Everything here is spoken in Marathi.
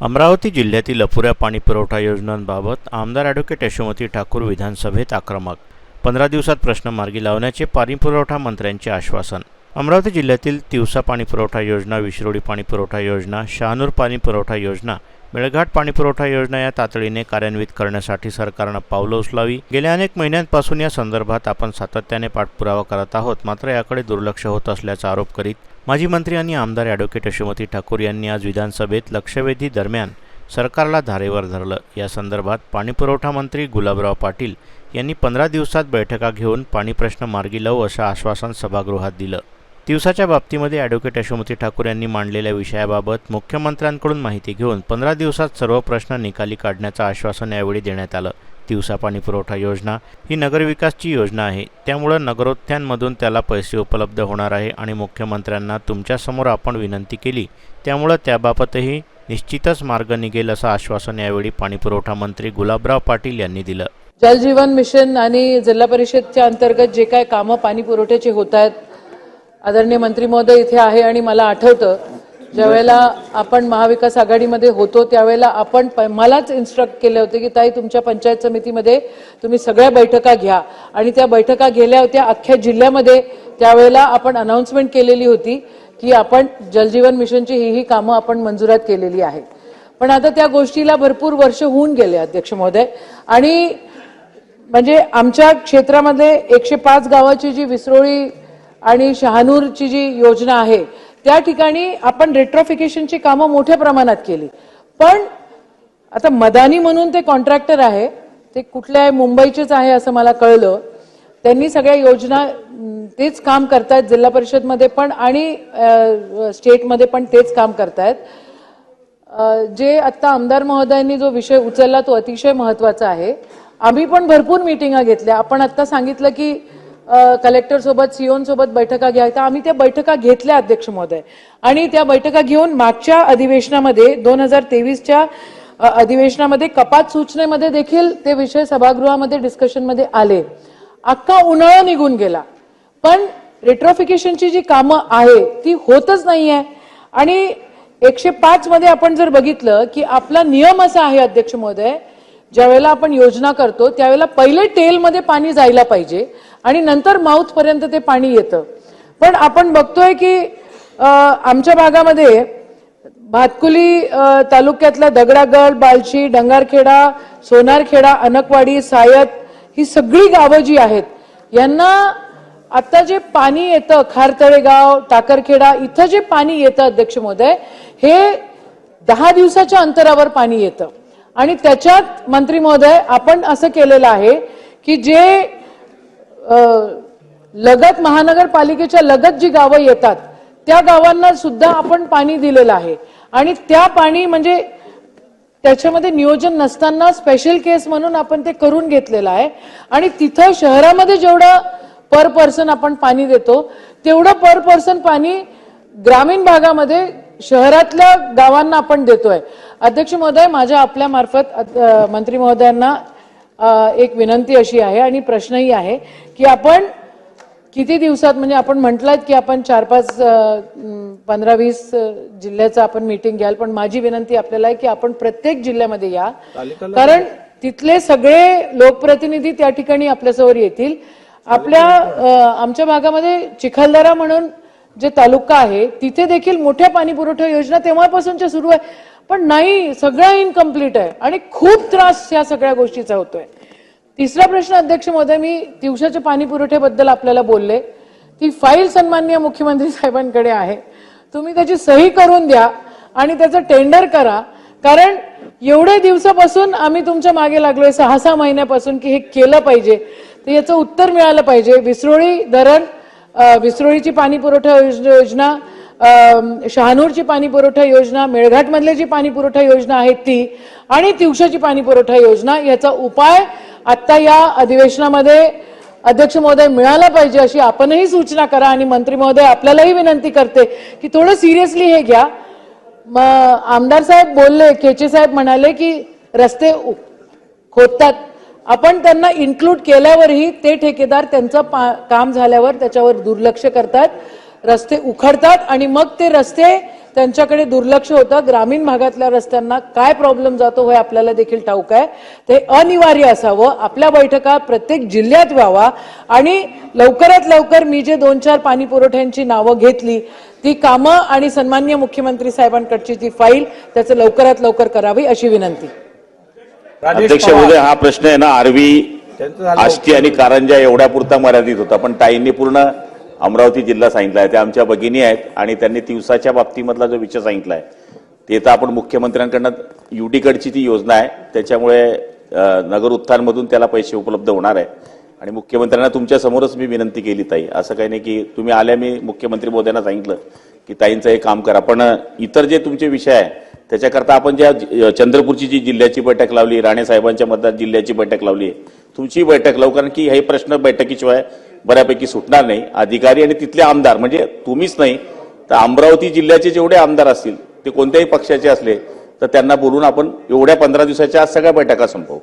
अमरावती जिल्ह्यातील अपुऱ्या पाणी पुरवठा योजनांबाबत आमदार ॲडव्होकेट यशोमती ठाकूर विधानसभेत आक्रमक. 15 दिवसात प्रश्न मार्गी लावण्याचे पाणीपुरवठा मंत्र्यांचे आश्वासन. अमरावती जिल्ह्यातील तिवसा पाणी पुरवठा योजना, विश्रोळी पाणी पुरवठा योजना, शहानूर पाणी पुरवठा योजना, मेळघाट पाणी पुरवठा योजना या तातडीने कार्यान्वित करण्यासाठी सरकारनं पावलं उचलावी. गेल्या अनेक महिन्यांपासून या संदर्भात आपण सातत्याने पाठपुरावा करत आहोत, मात्र याकडे दुर्लक्ष होत असल्याचा आरोप करीत माजी मंत्री आणि आमदार ॲडव्होकेट यशोमती ठाकूर यांनी आज विधानसभेत लक्षवेधी दरम्यान सरकारला धारेवर धरलं. या संदर्भात पाणीपुरवठा मंत्री गुलाबराव पाटील यांनी 15 दिवसात बैठका घेऊन पाणी प्रश्न मार्गी लावू असं आश्वासन सभागृहात दिलं. तिवसाच्या बाबतीमध्ये ॲडव्होकेट यशोमती ठाकूर यांनी मांडलेल्या विषयाबाबत मुख्यमंत्र्यांकडून माहिती घेऊन 15 दिवसात सर्व प्रश्न निकाली काढण्याचं आश्वासन यावेळी देण्यात आलं. तिवसा पाणी पुरवठा योजना ही नगरविकासची योजना आहे, त्यामुळे नगरोत्थानमधून त्याला पैसे उपलब्ध होणार आहे आणि मुख्यमंत्र्यांना तुमच्यासमोर आपण विनंती केली, त्यामुळे त्याबाबतही निश्चितच मार्ग निघेल असं आश्वासन यावेळी पाणीपुरवठा मंत्री गुलाबराव पाटील यांनी दिलं. जल जीवन मिशन आणि जिल्हा परिषदच्या अंतर्गत जे काय कामं पाणी पुरवठ्याचे होत आहेत, आदरणीय मंत्री महोदय इथे आहे आणि मला आठवतं ज्यावेळेला आपण महाविकास आघाडीमध्ये होतो त्यावेळेला आपण मलाच इन्स्ट्रक्ट केले होते की ताई तुमच्या पंचायत समितीमध्ये तुम्ही सगळ्या बैठका घ्या आणि त्या बैठका गेल्या होत्या अख्ख्या जिल्ह्यामध्ये. त्यावेळेला आपण अनाउन्समेंट केलेली होती की आपण जलजीवन मिशनची ही कामं आपण मंजुरात केलेली आहे. पण आता त्या गोष्टीला भरपूर वर्ष होऊन गेले अध्यक्ष महोदय, आणि म्हणजे आमच्या क्षेत्रामध्ये 105 गावाची जी विश्रोळी आणि शहानूरची जी योजना आहे त्या ठिकाणी आपण रेट्रोफिकेशनची कामं मोठ्या प्रमाणात केली. पण आता मदानी म्हणून ते कॉन्ट्रॅक्टर आहे, ते कुठल्या मुंबईचेच आहे असं मला कळलं. त्यांनी सगळ्या योजना तेच काम करतायत, जिल्हा परिषदमध्ये पण आणि स्टेटमध्ये पण तेच काम करतायत. जे आता आमदार महोदयांनी जो विषय उचलला तो अतिशय महत्वाचा आहे. आम्ही पण भरपूर मीटिंगा घेतल्या. आपण आता सांगितलं की कलेक्टर सोबत सीओन सोबत बैठका घ्यायच्या, आम्ही त्या बैठका घेतल्या अध्यक्ष महोदय, आणि त्या बैठका घेऊन मागच्या अधिवेशनामध्ये 2023च्या अधिवेशनामध्ये कपात सूचनेमध्ये देखील ते विषय सभागृहामध्ये डिस्कशनमध्ये आले. अख्खा उन्हाळा निघून गेला पण रेट्रोफिकेशनची जी कामं आहे ती होतच नाहीये. आणि 105 मध्ये आपण जर बघितलं की आपला नियम असा आहे अध्यक्ष महोदय, ज्यावेळेला आपण योजना करतो त्यावेळेला पहिले टेलमध्ये पाणी जायला पाहिजे आणि नंतर माउथ पर्यंत ते पाणी येतं. पण आपण बघतोय की आमच्या भागामध्ये भातकुली तालुक्यातल्या दगडागड, बालशी, डंगारखेडा, सोनारखेडा, अनकवाडी, सायत ही सगळी गावं जी आहेत यांना आता जे पाणी येतं, खारतळेगाव, टाकरखेडा इथं जे पाणी येतं अध्यक्ष महोदय, हे 10 दिवसाच्या अंतरावर पाणी येतं. आणि त्याच्यात मंत्री महोदय आपण असं केलेलं आहे की जे लगत महानगरपालिकेच्या लगत जी गावं येतात त्या गावांना सुद्धा आपण पाणी दिलेलं आहे. आणि त्या पाणी म्हणजे त्याच्यामध्ये नियोजन नसताना स्पेशल केस म्हणून आपण ते करून घेतलेलं आहे. आणि तिथं शहरामध्ये जेवढं पर पर्सन आपण पाणी देतो तेवढं पर पर्सन पाणी ग्रामीण भागामध्ये शहरातल्या गावांना आपण देतोय. अध्यक्ष महोदय, माझ्या आपल्या मार्फत मंत्री महोदयांना एक विनंती अशी आहे आणि प्रश्नही आहे की आपण किती दिवसात, म्हणजे आपण म्हटलात की आपण 4-5 15-20 जिल्ह्याचं आपण मीटिंग घ्याल, पण माझी विनंती आपल्याला आहे की आपण प्रत्येक जिल्ह्यामध्ये या, कारण तिथले सगळे लोकप्रतिनिधी त्या ठिकाणी आपल्यासमोर येतील. आमच्या भागामध्ये चिखलदरा म्हणून जे तालुका आहे तिथे देखील मोठ्या पाणी पुरवठा योजना तेव्हापासूनच्या सुरू आहे, पण नाही, सगळं इनकम्प्लीट आहे आणि खूप त्रास या सगळ्या गोष्टीचा होतोय. तिसरा प्रश्न अध्यक्ष महोदय, मी तिवसाच्या पाणी पुरवठ्याबद्दल आपल्याला बोलले. ती फाईल सन्माननीय मुख्यमंत्री साहेबांकडे आहे, तुम्ही त्याची सही करून द्या आणि त्याचं टेंडर करा. कारण एवढ्या दिवसापासून आम्ही तुमच्या मागे लागलोय, 6-6 महिन्यापासून, की हे केलं पाहिजे, तर याचं उत्तर मिळालं पाहिजे. विश्रोळी धरण, विश्रोळीची पाणी पुरवठा योजना, शहानूरची पाणी पुरवठा योजना, मेळघाट मधली जी पाणी पुरवठा योजना आहे ती, आणि तिवसाची पाणी पुरवठा योजना, याचा उपाय आता या अधिवेशनामध्ये अध्यक्ष महोदय मिळाला पाहिजे अशी आपणही सूचना करा. आणि मंत्री महोदय आपल्यालाही विनंती करते की थोडं सिरियसली हे घ्या. आमदार साहेब बोलले, केचे साहेब म्हणाले की रस्ते खोदतात, आपण त्यांना इन्क्लूड केल्यावरही ते ठेकेदार त्यांचं काम झाल्यावर त्याच्यावर दुर्लक्ष करतात, रस्ते उखडतात आणि मग ते रस्ते त्यांच्याकडे दुर्लक्ष होतं. ग्रामीण भागातल्या रस्त्यांना काय प्रॉब्लेम जातो हे आपल्याला देखील ठाऊक आहे. ते अनिवार्य असावं. आपल्या बैठका प्रत्येक जिल्ह्यात व्हावा आणि लवकरात लवकर मी जे 2-4 पाणी पुरवठ्यांची नावं घेतली ती कामं आणि सन्माननीय मुख्यमंत्री साहेबांकडची ती फाईल त्याचं लवकरात लवकर करावी अशी विनंती. अध्यक्ष महोदय, हा प्रश्न आहे ना आर्वी, आष्टी आणि कारंजा एवढ्या पुरता मर्यादित होता, पण ताईंनी पूर्ण अमरावती जिल्हा सांगितला आहे. त्या आमच्या भगिनी आहेत आणि त्यांनी तिवसाच्या बाबतीमधला जो विषय सांगितला आहे ते तर आपण मुख्यमंत्र्यांकडनं युडीकडची ती योजना आहे त्याच्यामुळे नगर उत्थानमधून त्याला पैसे उपलब्ध होणार आहे आणि मुख्यमंत्र्यांना तुमच्या समोरच मी विनंती केली ताई, असं काही नाही की तुम्ही आल्या मी मुख्यमंत्री महोदयांना सांगितलं की ताईंचं हे काम करा. पण इतर जे तुमचे विषय आहे त्याच्याकरता आपण ज्या चंद्रपूरची जी जिल्ह्याची बैठक लावली, राणे साहेबांच्या मतदार जिल्ह्याची बैठक लावली आहे, तुमची बैठक लावू, कारण की हे प्रश्न बैठकीशिवाय बऱ्यापैकी सुटणार नाही. अधिकारी आणि तिथले आमदार म्हणजे तुम्हीच नाही तर अमरावती जिल्ह्याचे जेवढे आमदार असतील ते कोणत्याही पक्षाचे असले तर त्यांना बोलून आपण एवढ्या 15 दिवसाच्या आज सगळ्या बैठका संपवू.